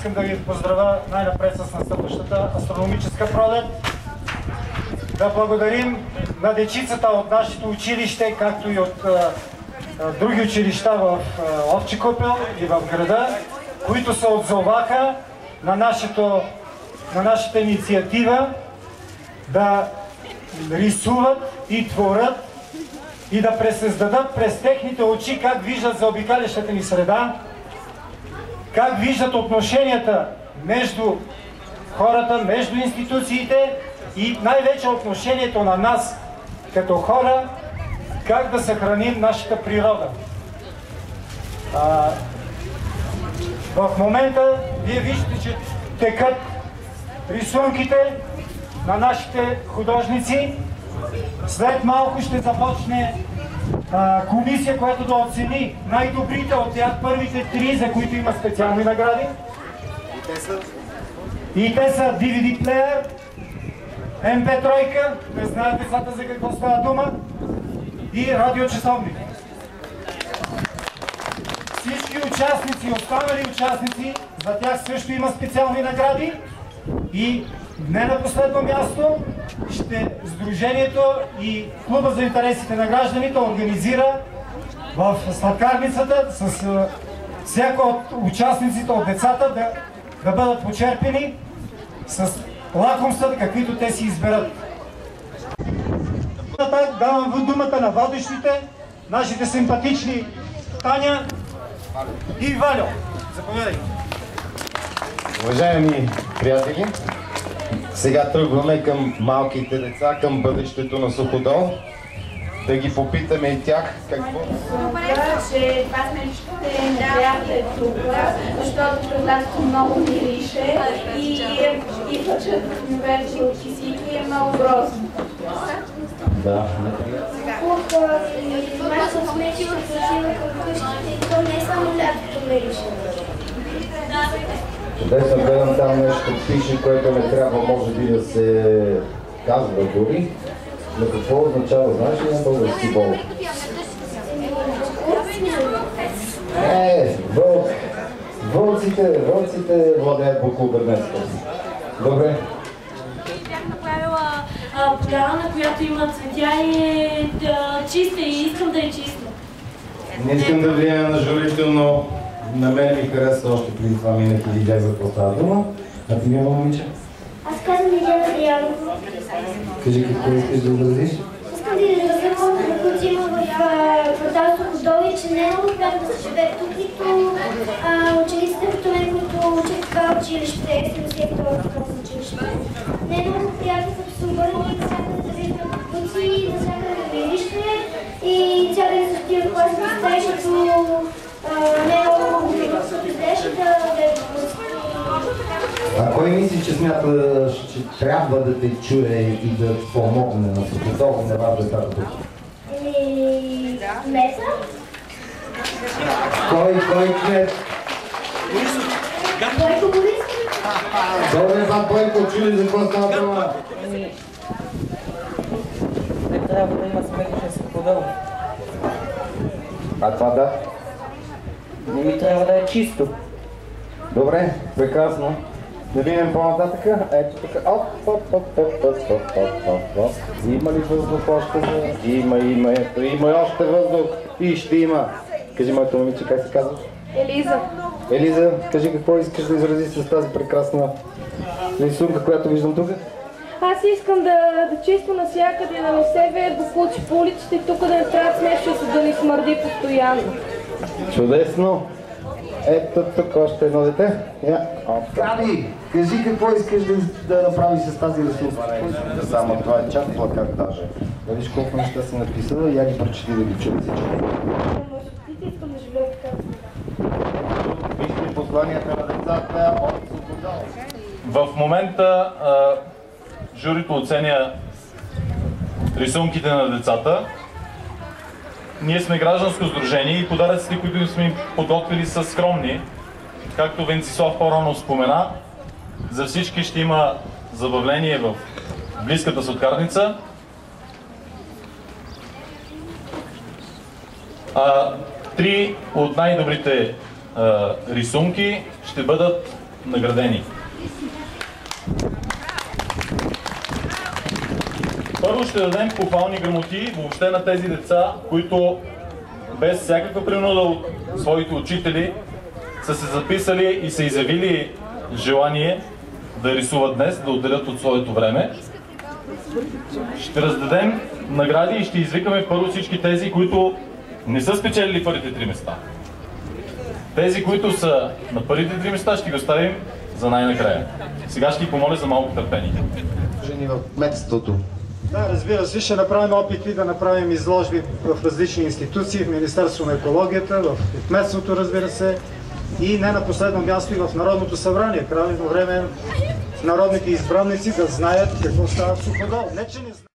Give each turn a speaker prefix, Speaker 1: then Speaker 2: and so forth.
Speaker 1: искам да ви поздравя най-напред с настъпващата астрономическа пролет. Да благодарим на дечицата от нашето училище, както и от други училища в Овчи купел и в града, които се отзоваха на нашата инициатива да рисуват и творят и да пресъздадат през техните очи как виждат заобикалящата ни среда, как виждат отношенията между хората, между институциите и най-вече отношението на нас като хора, как да съхраним нашата природа. В момента вие виждате, че текат рисунките на нашите художници. След малко ще започне комисия, която да оцени най-добрите от тях, първите 3, за които има специални награди. И те са DVD плеер, MP3, не знаят децата за какво става дума, и радиочасовник. Всички участници, останали участници, за тях също има специални награди. И не на последно място, Сдружението и Клуба за интересите на гражданите организира в сладкарницата с всяко от участниците, от децата да бъдат почерпени с лакомствата, каквито те си изберат. Давам думата на водещите, нашите симпатични Таня и Валю. Заповядайте.
Speaker 2: Уважаеми приятели, сега тръгваме към малките деца, към бъдещето на Суходол. Да ги попитаме и тях какво.
Speaker 3: Че това сме ще приятели тук, защото председателството много мирише и пъчът в университет от Кисики е много грозно.
Speaker 2: Да.
Speaker 4: Малко смети от красива към къщите, то не е само лятото мирише.
Speaker 2: Чудесно, гледам там нещо пише, което не трябва може би да се казва дори. Но какво означава, знаеш ли на български бол? Вълк. Вълците владеят букулбернетска. Добре.
Speaker 5: Бях направила поляна, на която има цветя и е чиста и искам да е чиста.
Speaker 2: Не искам да влияя на журито, но на мен ми хареса още преди това минах и видях за какво става дума. А ти няма, момиче?
Speaker 4: Аз казвам Лилиана Дрянова.
Speaker 2: Кажи какво искаш да образиш?
Speaker 4: Искам да изразя хората, които има в квартал Суходол и че не е много приятно да се живее тук, нито учениците като мен, които учат в това училище, 72-то училище. Не е много приятно, като се обърнали навсякъде да виждаме капуци, навсякъде да видище и цял ден за тия клас да стаеш, като не е много хубаво да изгледаш да гледаш капуци.
Speaker 2: А кой мисли, че смята, че трябва да те чуе и да помогне на Суходол и на вас децата тук?
Speaker 4: Меса?
Speaker 2: Кой кмет?
Speaker 4: Бойко Борисов?
Speaker 2: Добре, това Бойко, чули за какво става дума?
Speaker 6: Не трябва да има сметищен Суходол.
Speaker 2: А това да?
Speaker 6: Не ми трябва да е чисто.
Speaker 2: Добре, прекрасно. Да видим по-нататъка. Ето тук. Има ли въздух още? Има. Ето, има и още въздух. И ще има. Кажи, моето момиче, как се казваш?
Speaker 3: Елиза.
Speaker 2: Елиза, кажи какво искаш да изразиш с тази прекрасна рисунка, която виждам тук?
Speaker 3: Аз искам да чисто навсякъде, да не се веят боклуци по улиците, тук да не правят смешно, да ни смърди постоянно.
Speaker 2: Чудесно! Ето тук още едно дете. Прави! Кажи какво искаш да направиш с тази рисунка. Само това е чак плакат даже. Да виж колко неща са написали и я ги прочети да ги чуят всички.
Speaker 4: Искам да живея така.
Speaker 2: Вижте посланията на децата от Суходол.
Speaker 7: В момента журито оценя рисунките на децата. Ние сме гражданско сдружение и подаръците, които сме им подготвили, са скромни. Както Венцислав по-рано спомена, за всички ще има забавление в близката сладкарница. Три от най-добрите рисунки ще бъдат наградени. Първо ще дадем похвални грамоти въобще на тези деца, които без всякаква принуда от своите учители са се записали и са изявили желание да рисуват днес, да отделят от своето време. Ще раздадем награди и ще извикаме първо всички тези, които не са спечелили първите 3 места. Тези, които са на първите 3 места, ще ги оставим за най-накрая. Сега ще ги помоля за малко търпение.
Speaker 2: Жени в кметството.
Speaker 1: Да, разбира се, ще направим опити да направим изложби в различни институции, в Министерство на екологията, в кметството, разбира се, и не на последно място и в Народното събрание. Крайно време народните избранници да знаят какво става в Суходол. Не, че не знаят.